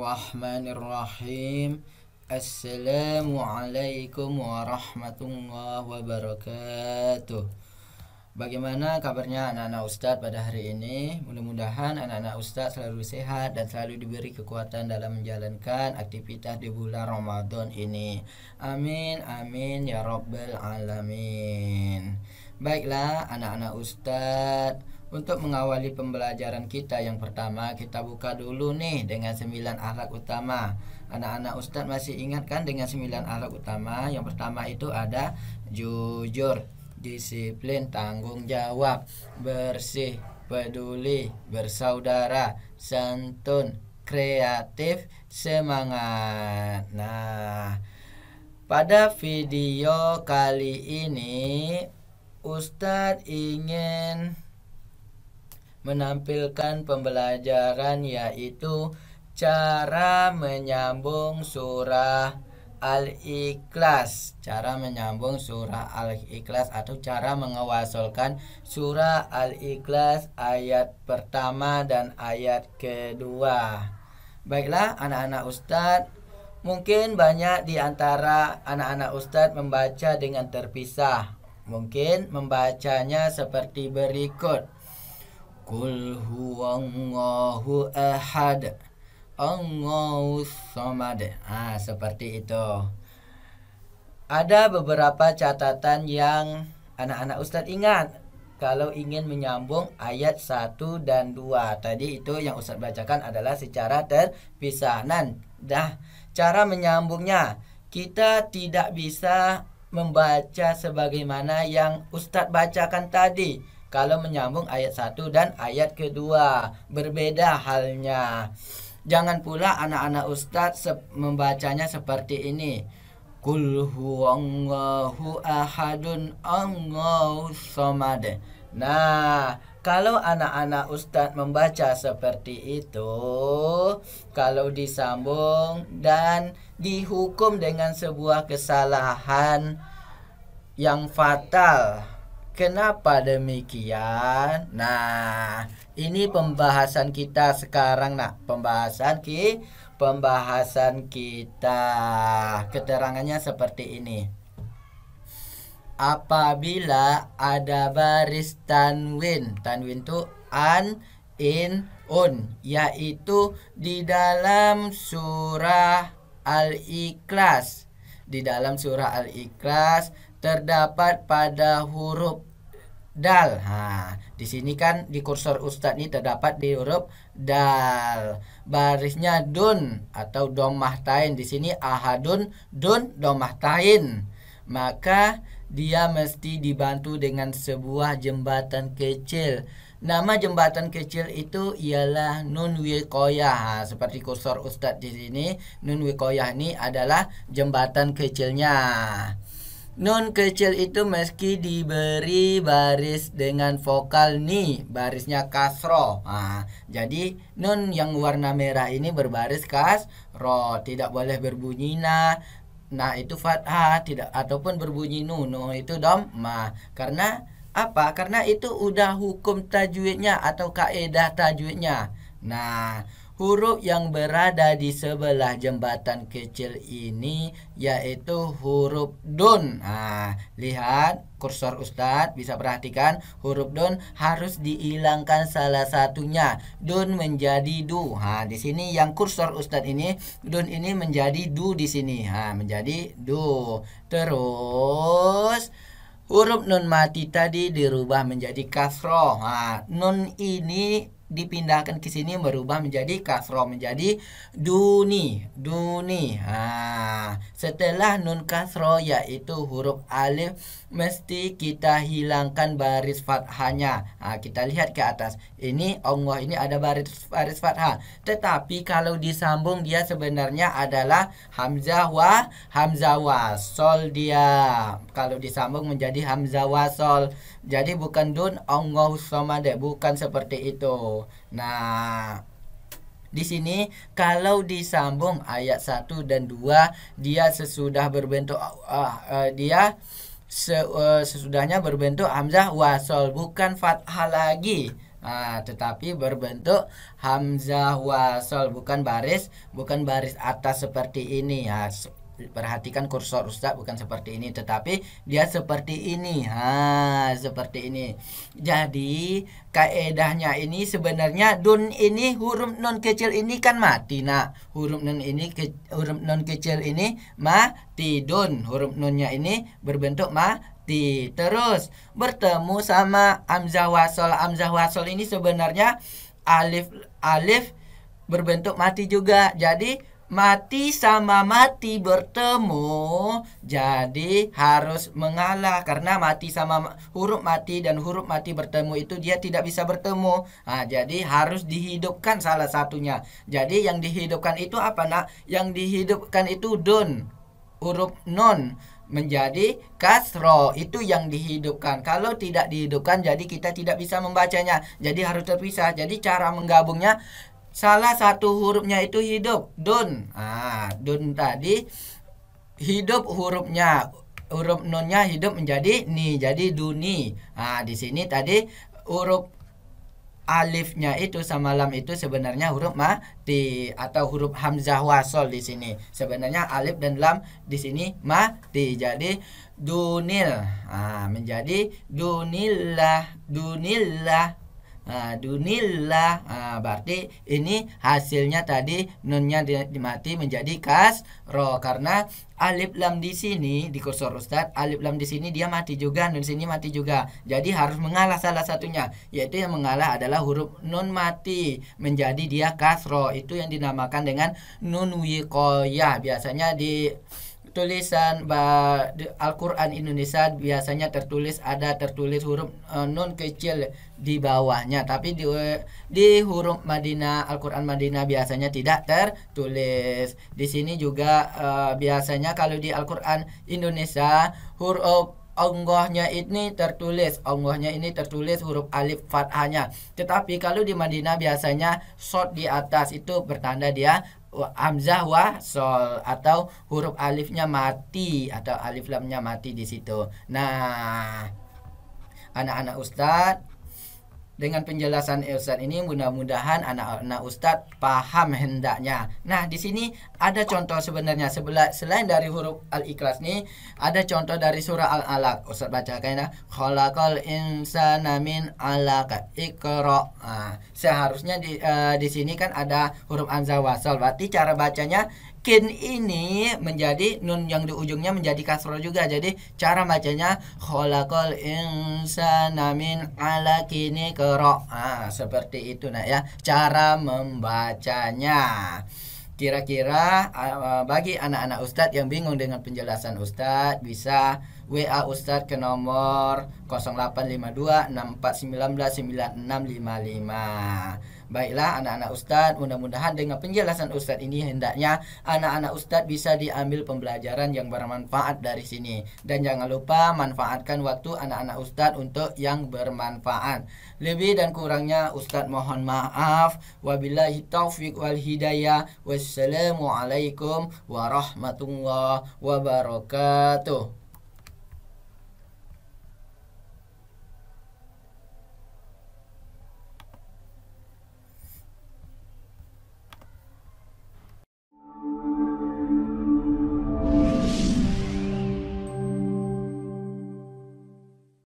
Bismillahirrahmanirrahim. Assalamualaikum warahmatullahi wabarakatuh. Bagaimana kabarnya anak-anak Ustadz pada hari ini? Mudah-mudahan anak-anak Ustadz selalu sehat dan selalu diberi kekuatan dalam menjalankan aktivitas di bulan Ramadan ini. Amin, amin ya rabbal alamin. Baiklah anak-anak Ustadz, untuk mengawali pembelajaran kita yang pertama, kita buka dulu nih dengan 9 akhlak utama. Anak-anak Ustadz masih ingat kan dengan 9 akhlak utama? Yang pertama itu ada jujur, disiplin, tanggung jawab, bersih, peduli, bersaudara, santun, kreatif, semangat. Nah, pada video kali ini Ustadz ingin menampilkan pembelajaran yaitu cara menyambung surah Al-Ikhlas. Cara menyambung surah Al-Ikhlas atau cara mengewasolkan surah Al-Ikhlas ayat pertama dan ayat kedua. Baiklah anak-anak Ustadz, mungkin banyak di antara anak-anak Ustadz membaca dengan terpisah. Mungkin membacanya seperti berikut. Qul huwallahu ahad, Allahus samad. Seperti itu. Ada beberapa catatan yang anak-anak Ustadz ingat kalau ingin menyambung ayat 1 dan 2. Tadi itu yang Ustadz bacakan adalah secara terpisah. Cara menyambungnya, kita tidak bisa membaca sebagaimana yang Ustadz bacakan tadi. Kalau menyambung ayat 1 dan ayat kedua, berbeda halnya. Jangan pula anak-anak Ustadz membacanya seperti ini. Qul huwallahu ahadun Allahus samad. Nah, kalau anak-anak Ustadz membaca seperti itu, kalau disambung dan dihukum dengan sebuah kesalahan yang fatal. Kenapa demikian? Nah, ini pembahasan kita sekarang, Pembahasan kita. Keterangannya seperti ini. Apabila ada baris tanwin itu an, in, un, yaitu di dalam surah Al-Ikhlas. Di dalam surah Al-Ikhlas terdapat pada huruf dal. Di sini kan di kursor Ustadz ini terdapat di huruf dal. Barisnya dun atau domah tain. Di sini ahadun, dun, domah tain. Maka dia mesti dibantu dengan sebuah jembatan kecil. Nama jembatan kecil itu ialah nun wiqayah. Seperti kursor Ustadz di sini, nun wiqayah ini adalah jembatan kecilnya. Nun kecil itu meski diberi baris dengan vokal ni, barisnya kasro. Jadi nun yang warna merah ini berbaris kasro, tidak boleh berbunyi na. Nah itu fathah, tidak, ataupun berbunyi nu itu dhammah. Karena apa? Karena itu udah hukum tajwidnya atau kaidah tajwidnya. Nah, huruf yang berada di sebelah jembatan kecil ini yaitu huruf dun. Lihat kursor Ustadz, bisa perhatikan huruf dun harus dihilangkan salah satunya. Dun menjadi du. Di sini yang kursor Ustadz ini dun ini menjadi du di sini. Menjadi du. Terus huruf nun mati tadi dirubah menjadi kasroh. Nun ini dipindahkan ke sini berubah menjadi kasroh, menjadi duni. Setelah nun kasroh yaitu huruf alif mesti kita hilangkan baris fathahnya. Kita lihat ke atas. Ini Allah ini ada baris fathah. Tetapi kalau disambung dia sebenarnya adalah hamzah wasol dia. Kalau disambung menjadi hamzah wasol. Jadi bukan dun Allahus samad, bukan seperti itu. Nah, di sini kalau disambung ayat 1 dan 2 dia sesudah berbentuk sesudahnya berbentuk hamzah wasol, bukan fathah lagi. Tetapi berbentuk hamzah wasol, bukan baris atas seperti ini. Perhatikan kursor Ustaz bukan seperti ini, tetapi dia seperti ini. Seperti ini. Jadi kaedahnya ini sebenarnya dun ini, huruf nun kecil ini kan mati. Nah, huruf nun kecil ini mati. Dun huruf nunnya ini berbentuk mati. Terus bertemu sama hamzah wasol. Hamzah wasol ini sebenarnya alif berbentuk mati juga. Jadi mati sama mati bertemu, jadi harus mengalah karena mati sama huruf mati dan huruf mati bertemu itu dia tidak bisa bertemu. Jadi harus dihidupkan salah satunya. Jadi yang dihidupkan itu apa nak? Yang dihidupkan itu dun, huruf non menjadi kasro, itu yang dihidupkan. Kalau tidak dihidupkan jadi kita tidak bisa membacanya. Jadi harus terpisah. Jadi cara menggabungnya, salah satu hurufnya itu hidup, dun. Dun tadi hidup hurufnya, huruf nunnya hidup menjadi ni, jadi duni. Di sini tadi huruf alifnya itu sama lam itu sebenarnya huruf mati atau huruf hamzah wasol di sini. Sebenarnya alif dan lam di sini mati. Jadi dunil menjadi dunillah, dunillah. Dunillah. Berarti ini hasilnya tadi nunnya dimati menjadi kasro karena alif lam di sini di kursor Ustaz, alif lam di sini dia mati juga, nun di sini mati juga. Jadi harus mengalah salah satunya, yaitu yang mengalah adalah huruf nun mati menjadi dia kasro. Itu yang dinamakan dengan nun wiqoyah. Biasanya di tulisan Al-Quran Indonesia biasanya tertulis huruf nun kecil di bawahnya, tapi di huruf Madinah, Al-Quran Madinah biasanya tidak tertulis. Di sini juga biasanya kalau di Al-Quran Indonesia huruf ongohnya ini tertulis huruf alif fathahnya. Tetapi kalau di Madinah biasanya short di atas itu bertanda dia hamzah wasol atau huruf alifnya mati atau alif lamnya mati di situ. Nah, anak-anak Ustadz, dengan penjelasan Ustadz ini mudah-mudahan anak-anak Ustadz paham hendaknya. Nah, di sini ada contoh sebenarnya selain dari huruf Al-Ikhlas nih, ada contoh dari surah Al-Alaq. Ustadz bacakan ya. Khalaqal insana min 'alaq, Iqra. Seharusnya di sini kan ada huruf hamzah wasal. Berarti cara bacanya kin ini menjadi nun yang di ujungnya menjadi kasroh juga. Jadi cara bacanya khalaqal insana min 'alaqin iqra. Seperti itu nak ya cara membacanya. Kira-kira bagi anak-anak Ustadz yang bingung dengan penjelasan Ustadz, bisa WA Ustadz ke nomor 0852 6419 9655. Baiklah anak-anak Ustadz, mudah-mudahan dengan penjelasan Ustadz ini hendaknya anak-anak Ustadz bisa diambil pembelajaran yang bermanfaat dari sini. Dan jangan lupa manfaatkan waktu anak-anak Ustadz untuk yang bermanfaat. Lebih dan kurangnya Ustadz mohon maaf. Wabillahi taufiq wal hidayah. Wassalamualaikum warahmatullahi wabarakatuh.